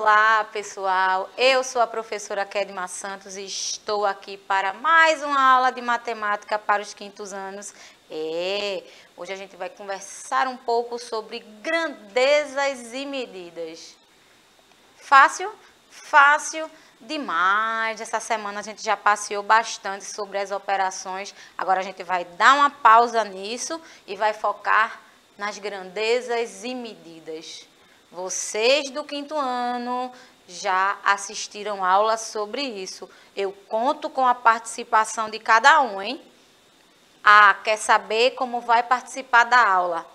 Olá, pessoal. Eu sou a professora Kedma Santos e estou aqui para mais uma aula de matemática para os quintos anos. Hoje a gente vai conversar um pouco sobre grandezas e medidas. Fácil? Fácil demais. Essa semana a gente já passeou bastante sobre as operações. Agora a gente vai dar uma pausa nisso e vai focar nas grandezas e medidas. Vocês do quinto ano já assistiram aula sobre isso. Eu conto com a participação de cada um, hein? Quer saber como vai participar da aula?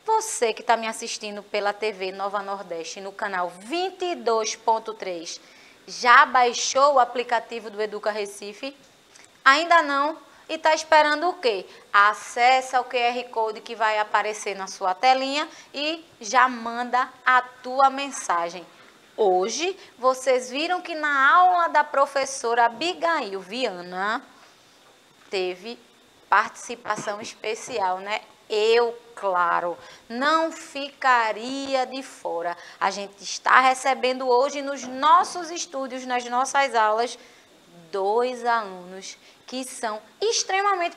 Você que está me assistindo pela TV Nova Nordeste no canal 22.3, já baixou o aplicativo do Educa Recife? Ainda não? E está esperando o quê? Acesse o QR Code que vai aparecer na sua telinha e já manda a tua mensagem. Hoje, vocês viram que na aula da professora Abigail Viana teve participação especial, né? Eu, claro, não ficaria de fora. A gente está recebendo hoje nos nossos estúdios, nas nossas aulas, 2 alunos que são extremamente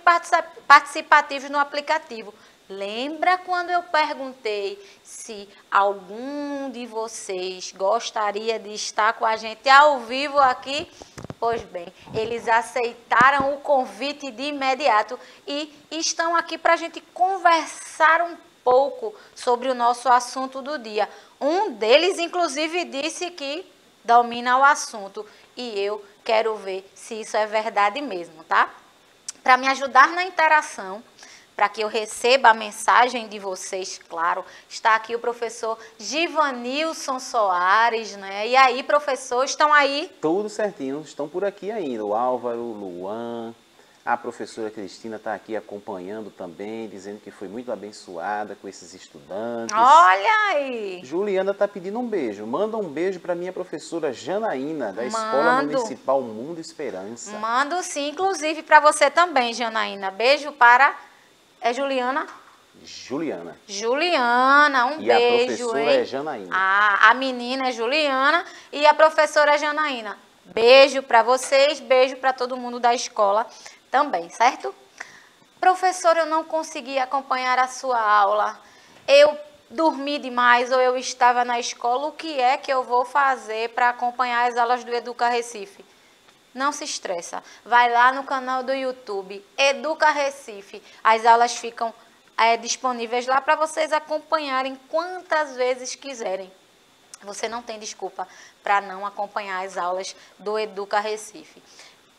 participativos no aplicativo. Lembra quando eu perguntei se algum de vocês gostaria de estar com a gente ao vivo aqui? Pois bem, eles aceitaram o convite de imediato e estão aqui para a gente conversar um pouco sobre o nosso assunto do dia. Um deles, inclusive, disse que domina o assunto e eu quero ver se isso é verdade mesmo, tá? Para me ajudar na interação, para que eu receba a mensagem de vocês, claro, está aqui o professor Givanilson Soares, né? E aí, professor, estão aí? Tudo certinho, estão por aqui ainda. O Álvaro, o Luan, a professora Cristina está aqui acompanhando também, dizendo que foi muito abençoada com esses estudantes. Olha aí! Juliana está pedindo um beijo. Manda um beijo para minha professora Janaína, da Escola Municipal Mundo Esperança. Mando sim, inclusive para você também, Janaína. Beijo para... É Juliana? Juliana. Juliana, um beijo, a professora hein? é Janaína. A menina é Juliana e a professora é Janaína. Beijo para vocês, beijo para todo mundo da escola também, certo? Professora, eu não consegui acompanhar a sua aula. Eu dormi demais ou eu estava na escola. O que é que eu vou fazer para acompanhar as aulas do Educa Recife? Não se estressa. Vai lá no canal do YouTube, Educa Recife. As aulas ficam disponíveis lá para vocês acompanharem quantas vezes quiserem. Você não tem desculpa para não acompanhar as aulas do Educa Recife.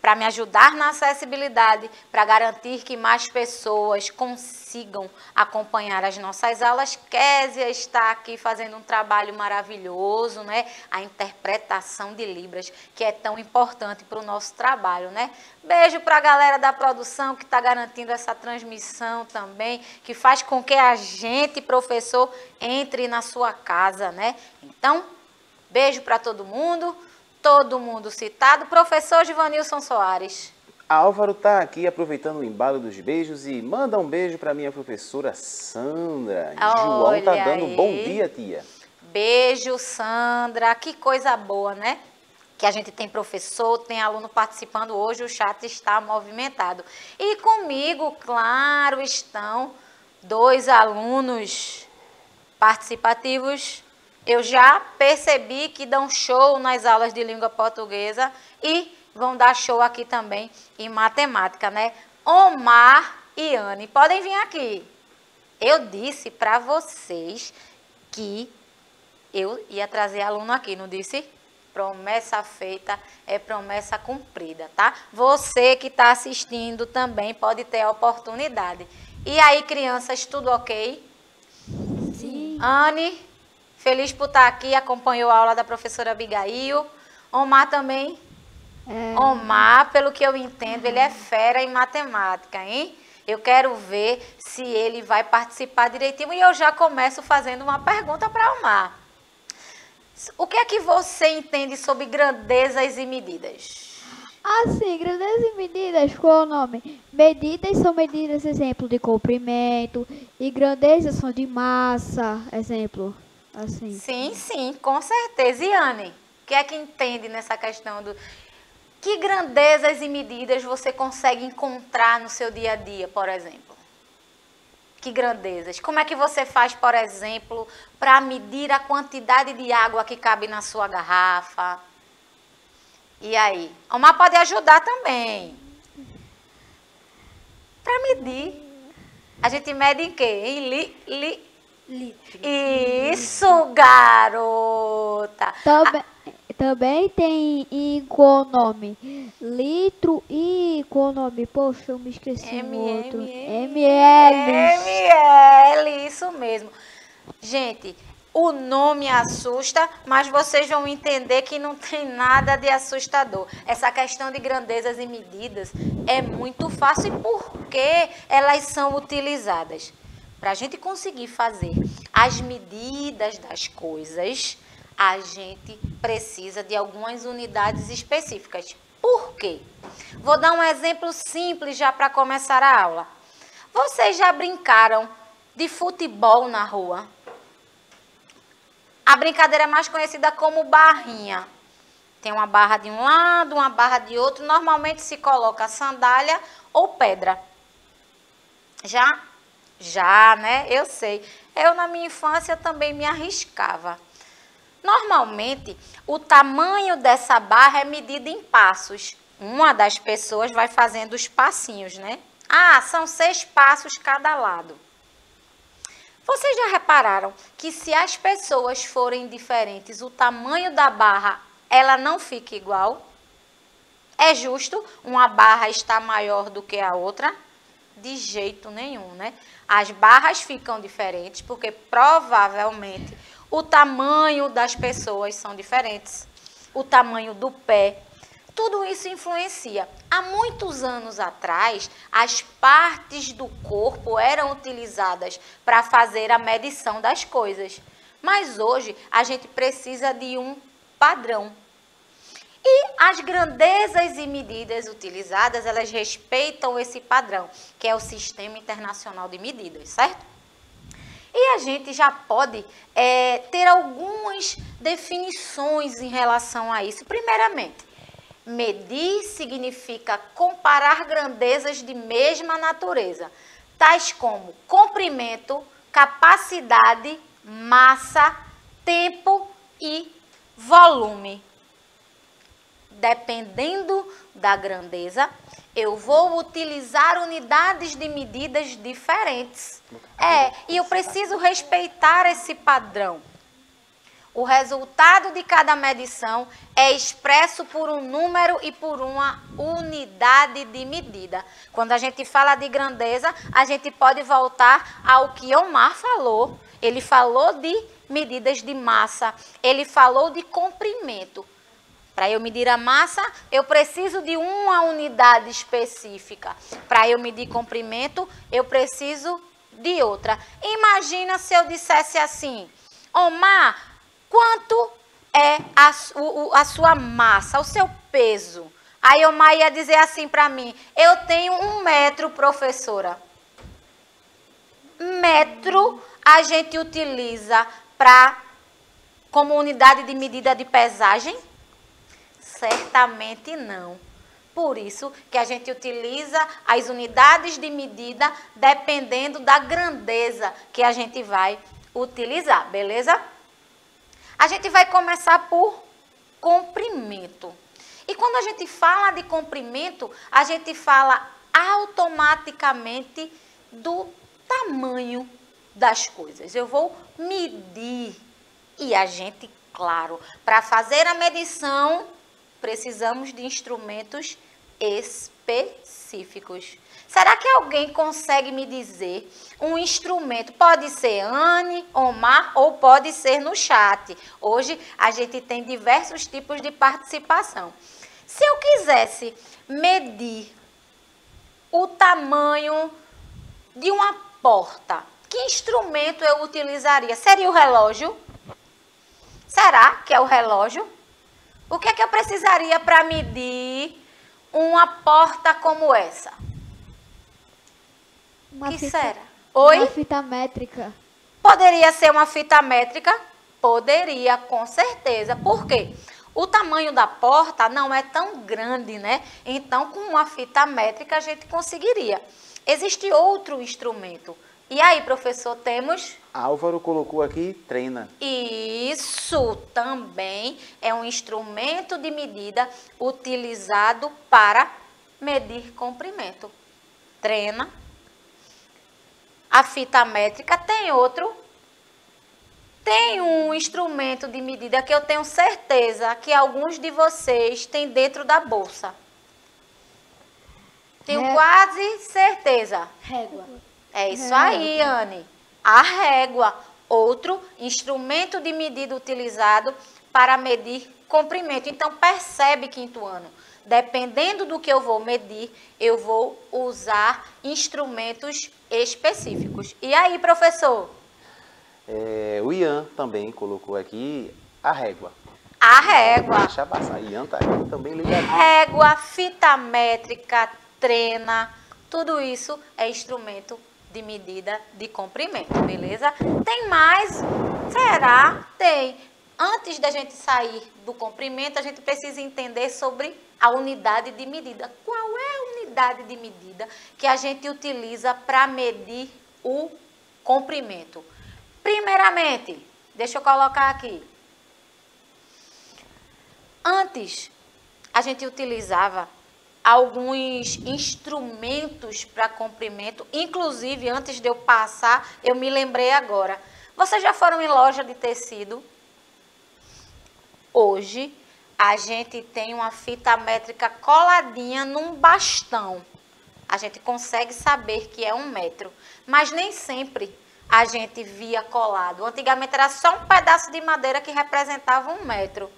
Para me ajudar na acessibilidade, para garantir que mais pessoas consigam acompanhar as nossas aulas, Késia está aqui fazendo um trabalho maravilhoso, né? A interpretação de Libras, que é tão importante para o nosso trabalho, né? Beijo para a galera da produção que está garantindo essa transmissão também, que faz com que a gente, professor, entre na sua casa, né? Então, beijo para todo mundo citado. Professor Givanilson Soares. Álvaro está aqui aproveitando o embalo dos beijos e manda um beijo para minha professora Sandra. João está dando um bom dia, tia. Beijo, Sandra. Que coisa boa, né? Que a gente tem professor, tem aluno participando hoje, o chat está movimentado. E comigo, claro, estão 2 alunos participativos. Eu já percebi que dão show nas aulas de língua portuguesa e vão dar show aqui também em matemática, né? Omar e Anne, podem vir aqui. Eu disse para vocês que eu ia trazer aluno aqui, não disse? Promessa feita é promessa cumprida, tá? Você que está assistindo também pode ter a oportunidade. E aí, crianças, tudo ok? Sim. Anne... Feliz por estar aqui, acompanhou a aula da professora Abigail. Omar também? Omar, pelo que eu entendo, ele é fera em matemática, hein? Eu quero ver se ele vai participar direitinho. E eu já começo fazendo uma pergunta para Omar. O que é que você entende sobre grandezas e medidas? Assim, grandezas e medidas, qual é o nome? Medidas são medidas, exemplo, de comprimento. E grandezas são de massa, exemplo. assim. Sim, sim, com certeza. E Anne, o que é que entende nessa questão do... Que grandezas e medidas você consegue encontrar no seu dia a dia, por exemplo? Que grandezas? Como é que você faz, por exemplo, para medir a quantidade de água que cabe na sua garrafa? E aí? Omar pode ajudar também. Para medir. A gente mede em quê? Em Litro. Isso, garota! Também tem em qual nome? Litro e qual nome? Poxa, eu me esqueci um outro. ml. ml, isso mesmo. Gente, o nome assusta, mas vocês vão entender que não tem nada de assustador. Essa questão de grandezas e medidas é muito fácil. E por que elas são utilizadas? Para a gente conseguir fazer as medidas das coisas, a gente precisa de algumas unidades específicas. Por quê? Vou dar um exemplo simples já para começar a aula. Vocês já brincaram de futebol na rua? A brincadeira é mais conhecida como barrinha. Tem uma barra de um lado, uma barra de outro. Normalmente se coloca sandália ou pedra. Já, né? Eu sei. Eu, na minha infância, também me arriscava. Normalmente, o tamanho dessa barra é medido em passos. Uma das pessoas vai fazendo os passinhos, né? Ah, são 6 passos cada lado. Vocês já repararam que se as pessoas forem diferentes, o tamanho da barra, ela não fica igual? É justo uma barra estar maior do que a outra? De jeito nenhum, né? As barras ficam diferentes porque provavelmente o tamanho das pessoas são diferentes, o tamanho do pé, tudo isso influencia. Há muitos anos atrás, as partes do corpo eram utilizadas para fazer a medição das coisas, mas hoje a gente precisa de um padrão. E as grandezas e medidas utilizadas, elas respeitam esse padrão, que é o Sistema Internacional de Medidas, certo? E a gente já pode ter algumas definições em relação a isso. Primeiramente, medir significa comparar grandezas de mesma natureza, tais como comprimento, capacidade, massa, tempo e volume. Dependendo da grandeza, eu vou utilizar unidades de medidas diferentes. E eu preciso respeitar esse padrão. O resultado de cada medição é expresso por um número e por uma unidade de medida. Quando a gente fala de grandeza, a gente pode voltar ao que Omar falou. Ele falou de medidas de massa, ele falou de comprimento. Para eu medir a massa, eu preciso de uma unidade específica. Para eu medir comprimento, eu preciso de outra. Imagina se eu dissesse assim, Omar, quanto é a sua massa, o seu peso? Aí Omar ia dizer assim para mim, eu tenho 1 metro, professora. Metro a gente utiliza como unidade de medida de pesagem? Certamente não. Por isso que a gente utiliza as unidades de medida dependendo da grandeza que a gente vai utilizar, beleza? A gente vai começar por comprimento. E quando a gente fala de comprimento, a gente fala automaticamente do tamanho das coisas. Eu vou medir. E a gente, claro, para fazer a medição, precisamos de instrumentos específicos. Será que alguém consegue me dizer um instrumento? Pode ser Anne, Omar ou pode ser no chat. Hoje a gente tem diversos tipos de participação. Se eu quisesse medir o tamanho de uma porta, que instrumento eu utilizaria? Seria o relógio? Será que é o relógio? O que é que eu precisaria para medir uma porta como essa? Será? Oi? Uma fita métrica. Poderia ser uma fita métrica. Poderia, com certeza. Por quê? O tamanho da porta não é tão grande, né? Então, com uma fita métrica, a gente conseguiria. Existe outro instrumento. E aí, professor, temos... Álvaro colocou aqui, trena. Isso também é um instrumento de medida utilizado para medir comprimento. Trena. A fita métrica tem outro. Tem um instrumento de medida que eu tenho certeza que alguns de vocês têm dentro da bolsa. Tenho quase certeza. Régua. É isso aí, Anne. A régua, outro instrumento de medida utilizado para medir comprimento. Então, percebe, quinto ano, dependendo do que eu vou medir, eu vou usar instrumentos específicos. E aí, professor? O Ian também colocou aqui a régua. A régua. Deixa passar. Ian tá aqui também ligado. Régua, fita métrica, trena, tudo isso é instrumento de medida de comprimento, beleza? Tem mais? Será? Tem. Antes da gente sair do comprimento, a gente precisa entender sobre a unidade de medida. Qual é a unidade de medida que a gente utiliza para medir o comprimento? Primeiramente, deixa eu colocar aqui. Antes, a gente utilizava alguns instrumentos para comprimento, inclusive antes de eu passar, eu me lembrei agora. Vocês já foram em loja de tecido? Hoje, a gente tem uma fita métrica coladinha num bastão. A gente consegue saber que é 1 metro, mas nem sempre a gente via colado. Antigamente era só um pedaço de madeira que representava 1 metro.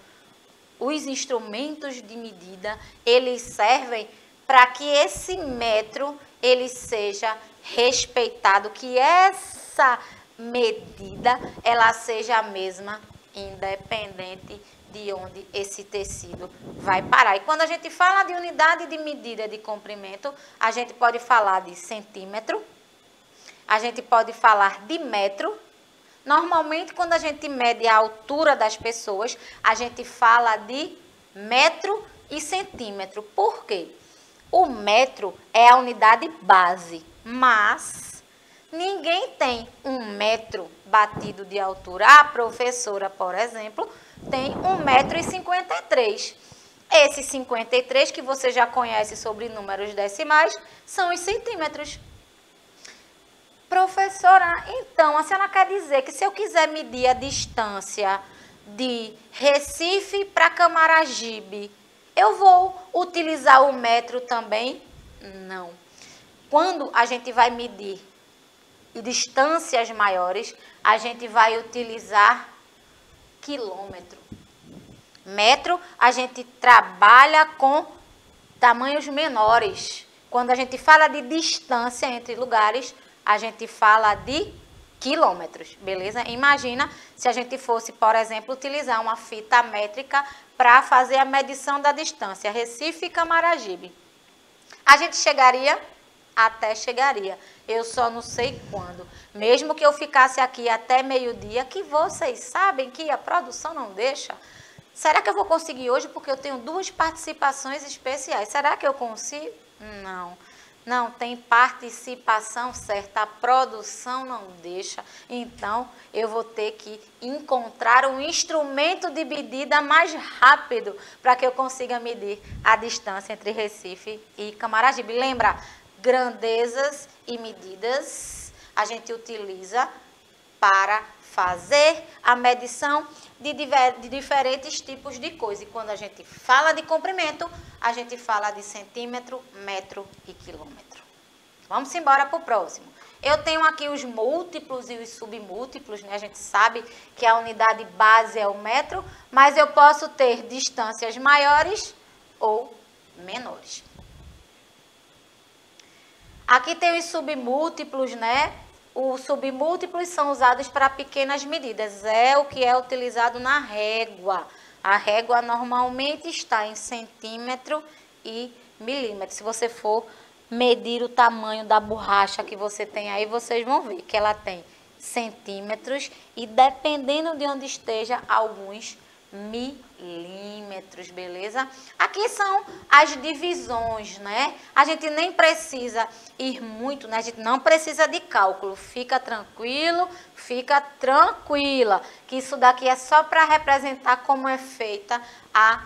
Os instrumentos de medida, eles servem para que esse metro ele seja respeitado, que essa medida ela seja a mesma, independente de onde esse tecido vai parar. E quando a gente fala de unidade de medida de comprimento, a gente pode falar de centímetro, a gente pode falar de metro. Normalmente, quando a gente mede a altura das pessoas, a gente fala de metro e centímetro. Por quê? O metro é a unidade base, mas ninguém tem 1 metro batido de altura. A professora, por exemplo, tem 1,53 m. Esses 53, que você já conhece sobre números decimais, são os centímetros. Professora, então, a senhora quer dizer que se eu quiser medir a distância de Recife para Camaragibe, eu vou utilizar o metro também? Não. Quando a gente vai medir distâncias maiores, a gente vai utilizar quilômetro. Metro, a gente trabalha com tamanhos menores. Quando a gente fala de distância entre lugares, a gente fala de quilômetros, beleza? Imagina se a gente fosse, por exemplo, utilizar uma fita métrica para fazer a medição da distância Recife e Camaragibe. A gente chegaria? Até chegaria. Eu só não sei quando. Mesmo que eu ficasse aqui até meio-dia, que vocês sabem que a produção não deixa. Será que eu vou conseguir hoje? Porque eu tenho 2 participações especiais. Será que eu consigo? Não. Não tem participação certa, a produção não deixa. Então, eu vou ter que encontrar um instrumento de medida mais rápido para que eu consiga medir a distância entre Recife e Camaragibe. Lembra, grandezas e medidas a gente utiliza para fazer a medição de diferentes tipos de coisa. E quando a gente fala de comprimento, a gente fala de centímetro, metro e quilômetro. Vamos embora para o próximo. Eu tenho aqui os múltiplos e os submúltiplos, né? A gente sabe que a unidade base é o metro, mas eu posso ter distâncias maiores ou menores. Aqui tem os submúltiplos, né? Os submúltiplos são usados para pequenas medidas, é o que é utilizado na régua. A régua normalmente está em centímetro e milímetro. Se você for medir o tamanho da borracha que você tem aí, vocês vão ver que ela tem centímetros e, dependendo de onde esteja, alguns milímetros, beleza? Aqui são as divisões, né? A gente nem precisa ir muito, né? A gente não precisa de cálculo. Fica tranquilo, fica tranquila, que isso daqui é só para representar como é feita a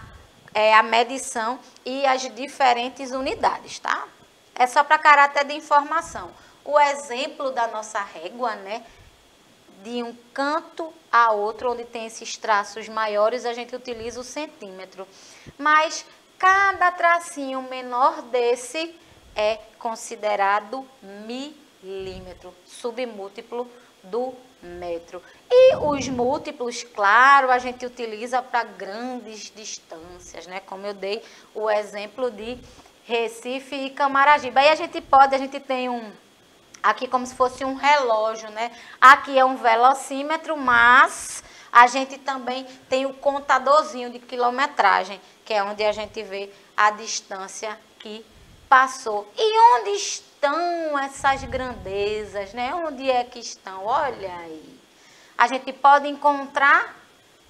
medição e as diferentes unidades, tá? É só para caráter de informação. O exemplo da nossa régua, né? De um canto a outro, onde tem esses traços maiores, a gente utiliza o centímetro. Mas cada tracinho menor desse é considerado milímetro, submúltiplo do metro. E os múltiplos, claro, a gente utiliza para grandes distâncias, né? Como eu dei o exemplo de Recife e Camaragibe. Aí a gente tem aqui como se fosse um relógio, né? Aqui é um velocímetro, mas a gente também tem o contadorzinho de quilometragem, que é onde a gente vê a distância que passou. E onde estão essas grandezas, né? Onde é que estão? Olha aí. A gente pode encontrar,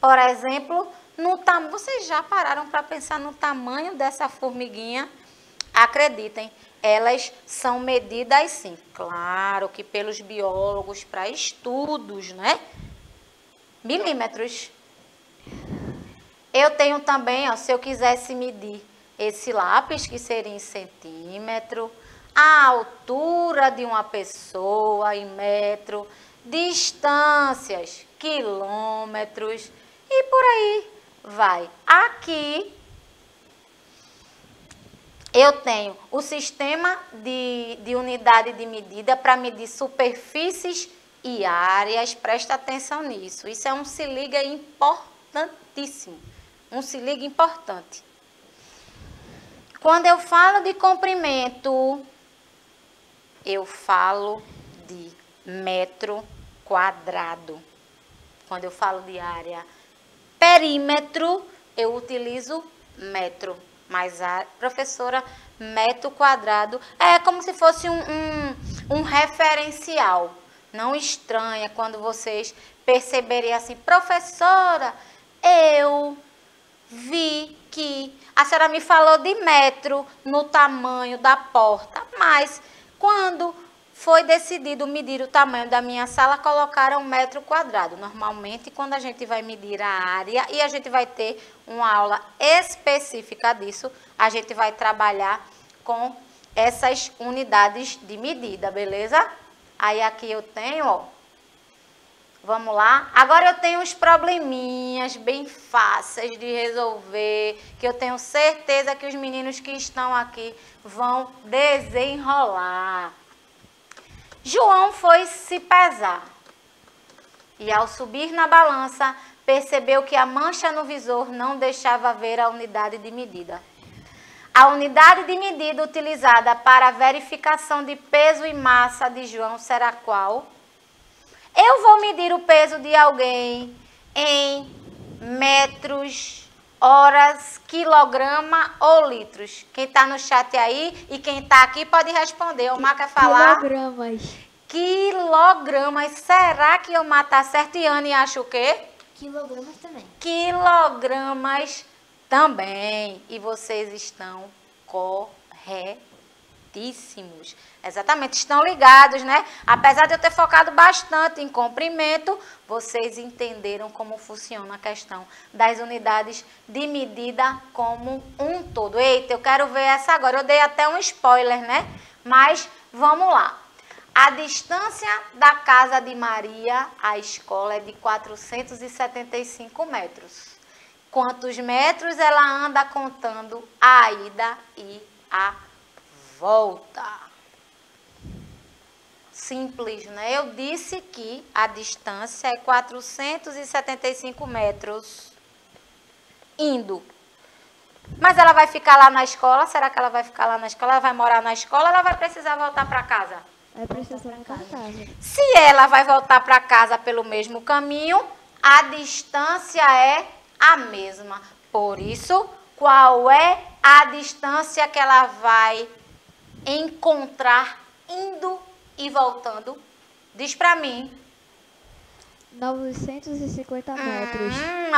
por exemplo, no tamanho. Vocês já pararam para pensar no tamanho dessa formiguinha? Acreditem, elas são medidas sim, claro que pelos biólogos para estudos, né? Milímetros. Eu tenho também, ó, se eu quisesse medir esse lápis, que seria em centímetro, a altura de uma pessoa em metro, distâncias, quilômetros e por aí vai. Aqui eu tenho o sistema de unidade de medida para medir superfícies e áreas. Presta atenção nisso. Isso é um se liga importantíssimo. Um se liga importante. Quando eu falo de comprimento, eu falo de metro quadrado. Quando eu falo de área, perímetro, eu utilizo metro. Mas a professora, metro quadrado, é como se fosse um referencial. Não estranha quando vocês perceberem assim, professora, eu vi que a senhora me falou de metro no tamanho da porta, mas quando foi decidido medir o tamanho da minha sala, colocaram metro quadrado. Normalmente, quando a gente vai medir a área, e a gente vai ter uma aula específica disso, a gente vai trabalhar com essas unidades de medida, beleza? Aí aqui eu tenho, ó, vamos lá. Agora eu tenho uns probleminhas bem fáceis de resolver, que eu tenho certeza que os meninos que estão aqui vão desenrolar. João foi se pesar e, ao subir na balança, percebeu que a mancha no visor não deixava ver a unidade de medida. A unidade de medida utilizada para a verificação de peso e massa de João será qual? Eu vou medir o peso de alguém em metros, horas, quilograma ou litros. Quem está no chat aí e quem está aqui pode responder. O Mar quer falar? Quilogramas. Quilogramas. Será que eu matar certo? E Anne acha o quê? Quilogramas também. Quilogramas também. E vocês estão corretíssimos. Exatamente, estão ligados, né? Apesar de eu ter focado bastante em comprimento, vocês entenderam como funciona a questão das unidades de medida como um todo. Eita, eu quero ver essa agora. Eu dei até um spoiler, né? Mas vamos lá. A distância da casa de Maria à escola é de 475 metros. Quantos metros ela anda contando a ida e a volta? Simples, né? Eu disse que a distância é 475 metros indo. Mas ela vai ficar lá na escola? Será que ela vai ficar lá na escola? Ela vai morar na escola ou ela vai precisar voltar para casa? Vai precisar voltar para casa. Se ela vai voltar para casa pelo mesmo caminho, a distância é a mesma. Por isso, qual é a distância que ela vai encontrar indo e voltando? Diz para mim. 950 metros.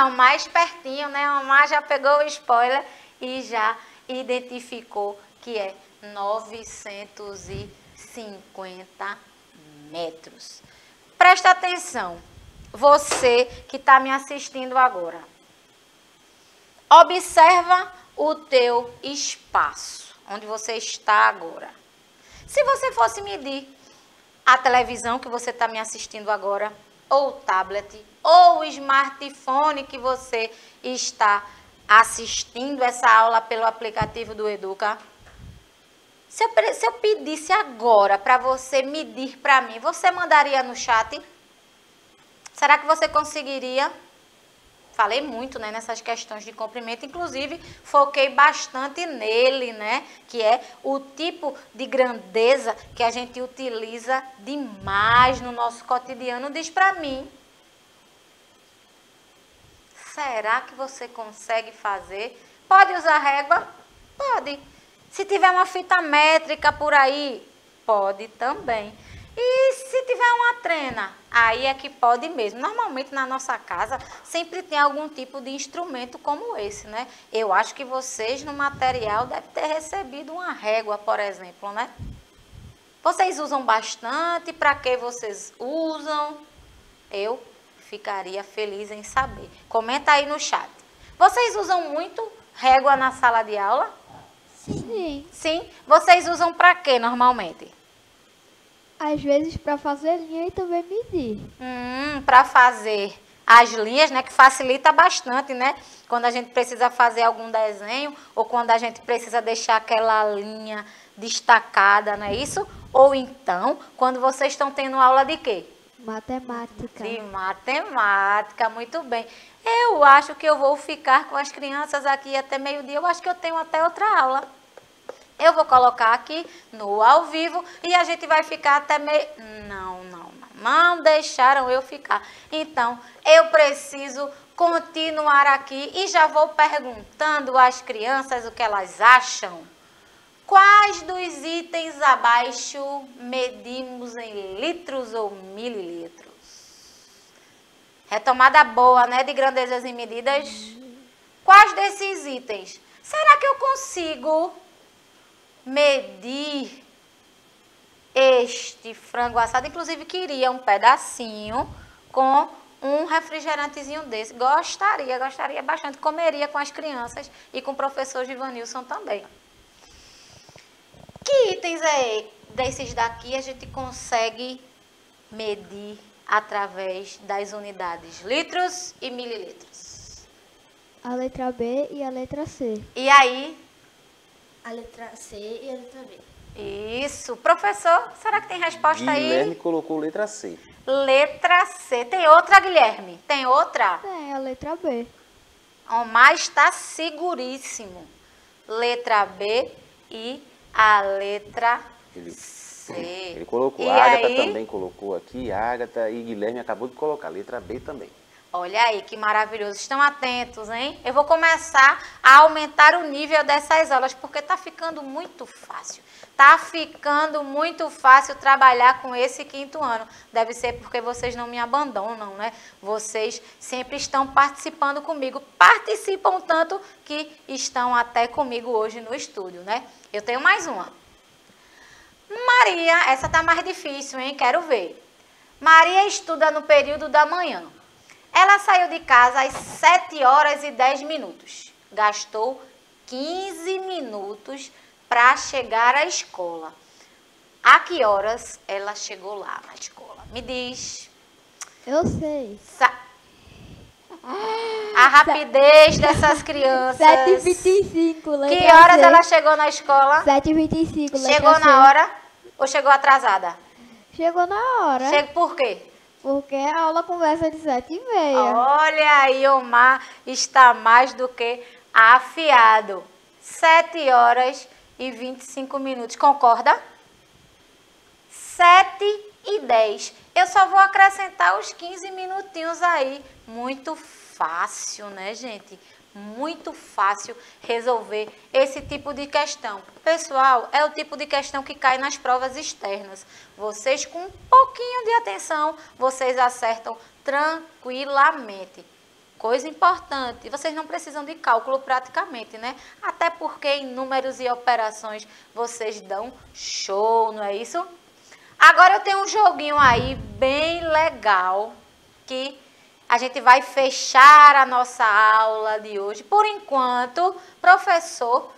O mais pertinho, né? O Omar já pegou o spoiler e já identificou que é 950 metros. Presta atenção, você que está me assistindo agora. Observa o teu espaço, onde você está agora. Se você fosse medir a televisão que você está me assistindo agora, ou o tablet, ou o smartphone que você está assistindo essa aula pelo aplicativo do Educa, se eu pedisse agora para você medir para mim, você mandaria no chat? Será que você conseguiria? Falei muito, né, nessas questões de comprimento, inclusive foquei bastante nele, né, que é o tipo de grandeza que a gente utiliza demais no nosso cotidiano. Diz para mim, será que você consegue fazer? Pode usar régua? Pode. Se tiver uma fita métrica por aí, pode também. E se tiver uma trena, aí é que pode mesmo. Normalmente na nossa casa sempre tem algum tipo de instrumento como esse, né? Eu acho que vocês no material devem ter recebido uma régua, por exemplo, né? Vocês usam bastante? Para que vocês usam? Eu ficaria feliz em saber. Comenta aí no chat. Vocês usam muito régua na sala de aula? Sim. Sim? Vocês usam para quê normalmente? Às vezes para fazer linha e também medir. Para fazer as linhas, né, que facilita bastante, né? Quando a gente precisa fazer algum desenho ou quando a gente precisa deixar aquela linha destacada, não é isso? Ou então, quando vocês estão tendo aula de quê? Matemática. De matemática, muito bem. Eu acho que eu vou ficar com as crianças aqui até meio-dia. Eu acho que eu tenho até outra aula. Eu vou colocar aqui no ao vivo e a gente vai ficar até meio... Não deixaram eu ficar. Então, eu preciso continuar aqui e já vou perguntando às crianças o que elas acham. Quais dos itens abaixo medimos em litros ou mililitros? Retomada boa, né, de grandezas e medidas. Quais desses itens? Será que eu consigo medir este frango assado? Inclusive, queria um pedacinho com um refrigerantezinho desse. Gostaria bastante. Comeria com as crianças e com o professor Givanilson também. Que itens desses daqui a gente consegue medir através das unidades litros e mililitros? A letra B e a letra C. E aí? A letra C e a letra B. Isso. Professor, será que tem resposta aí? Guilherme colocou letra C. Letra C. Tem outra, Guilherme? Tem outra? Tem a letra B. Omar está seguríssimo. Letra B e a letra C. Ele colocou. E A Agatha aí? também colocou aqui. A Agatha e Guilherme acabou de colocar. Letra B também. Olha aí que maravilhoso. Estão atentos, hein? Eu vou começar a aumentar o nível dessas aulas, porque está ficando muito fácil. Está ficando muito fácil trabalhar com esse quinto ano. Deve ser porque vocês não me abandonam, né? Vocês sempre estão participando comigo. Participam tanto que estão até comigo hoje no estúdio, né? Eu tenho mais uma. Maria, essa tá mais difícil, hein? Quero ver. Maria estuda no período da manhã. Ela saiu de casa às 7 horas e 10 minutos. Gastou 15 minutos para chegar à escola. A que horas ela chegou lá na escola? Me diz. Eu sei. A rapidez dessas crianças. 7h25, letra Que horas C. ela chegou na escola? 7h25, letra Chegou C. na hora ou chegou atrasada? Chegou na hora. Chegou por quê? Porque a aula começa de 7h30. Olha aí, Omar está mais do que afiado. 7 horas e 25 minutos. Concorda? 7h10. Eu só vou acrescentar os 15 minutinhos aí. Muito fácil, né, gente? muito fácil resolver esse tipo de questão. Pessoal, é o tipo de questão que cai nas provas externas. Vocês, com um pouquinho de atenção, vocês acertam tranquilamente. Coisa importante, vocês não precisam de cálculo praticamente, né? Até porque em números e operações vocês dão show, não é isso? Agora eu tenho um joguinho aí bem legal que a gente vai fechar a nossa aula de hoje. Por enquanto, professor,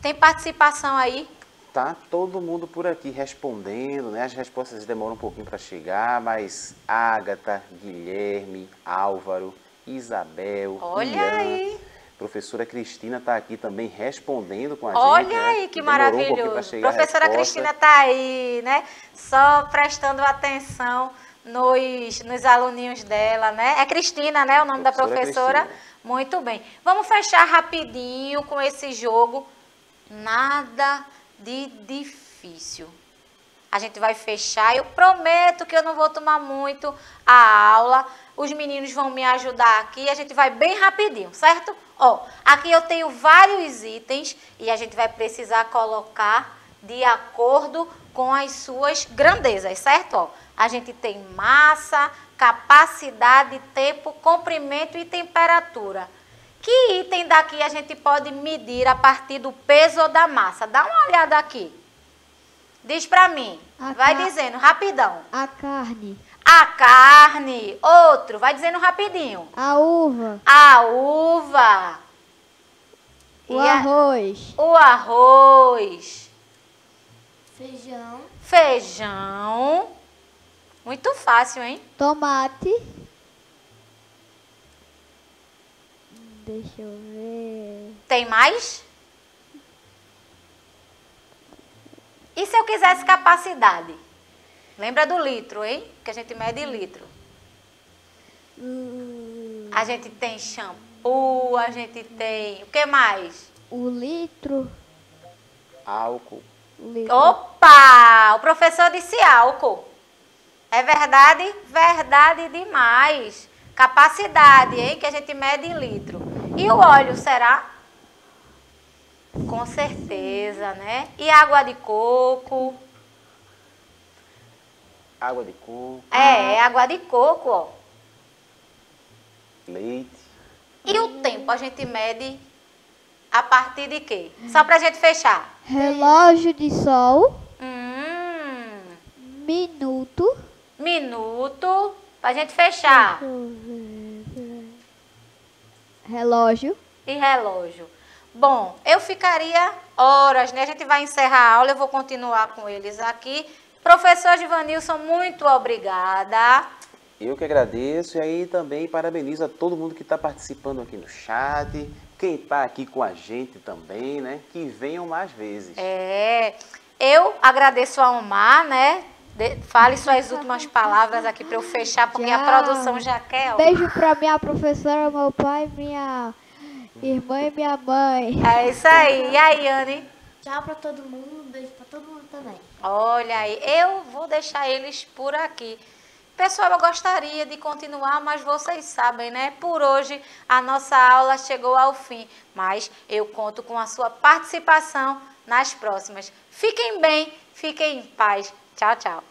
tem participação aí? Tá todo mundo por aqui respondendo, né? As respostas demoram um pouquinho para chegar, mas Ágata, Guilherme, Álvaro, Isabel, Olha Ian, aí. professora Cristina está aqui também respondendo com a Olha gente. aí, né? que Demorou um pouquinho maravilhoso. pra chegar a Professora resposta. Cristina está aí, né? Só prestando atenção nos aluninhos dela, né? É Cristina, né? O nome da professora. Cristina. Muito bem. Vamos fechar rapidinho com esse jogo. Nada de difícil. A gente vai fechar. Eu prometo que eu não vou tomar muito a aula. Os meninos vão me ajudar aqui. A gente vai bem rapidinho, certo? Ó, aqui eu tenho vários itens e a gente vai precisar colocar de acordo com as suas grandezas, certo? Ó, a gente tem massa, capacidade, tempo, comprimento e temperatura. Que item daqui a gente pode medir a partir do peso ou da massa? Dá uma olhada aqui. Diz pra mim. Vai dizendo, rapidão. A carne. A carne. Outro. Vai dizendo rapidinho. A uva. A uva. O arroz. O arroz. Feijão. Feijão. Muito fácil, hein? Tomate. Deixa eu ver. Tem mais? E se eu quisesse capacidade? Lembra do litro, hein? Que a gente mede litro. A gente tem shampoo, a gente tem... O que mais? O litro. Álcool. Opa! O professor disse álcool. É verdade? Verdade demais. Capacidade, hein? Que a gente mede em litro. E o óleo, será? Com certeza, né? E água de coco? Água de coco. É água de coco, ó. Leite. E o tempo a gente mede a partir de quê? Só pra gente fechar. Relógio de sol. Minuto. Minuto. Pra gente fechar. Relógio. E relógio. Bom, eu ficaria horas, né? A gente vai encerrar a aula, eu vou continuar com eles aqui. Professor Givanilson, muito obrigada. Eu que agradeço e aí também parabenizo a todo mundo que está participando aqui no chat, quem está aqui com a gente também, né? Que venham mais vezes. Eu agradeço a Omar, né? Fale suas últimas palavras aqui para eu fechar, porque a produção já quer. Ó. Beijo para minha professora, meu pai, minha irmã e minha mãe. É isso aí. E aí, Anne? Tchau pra todo mundo, um beijo pra todo mundo também. Olha aí, eu vou deixar eles por aqui. Pessoal, eu gostaria de continuar, mas vocês sabem, né? Por hoje a nossa aula chegou ao fim, mas eu conto com a sua participação nas próximas. Fiquem bem, fiquem em paz. Tchau, tchau.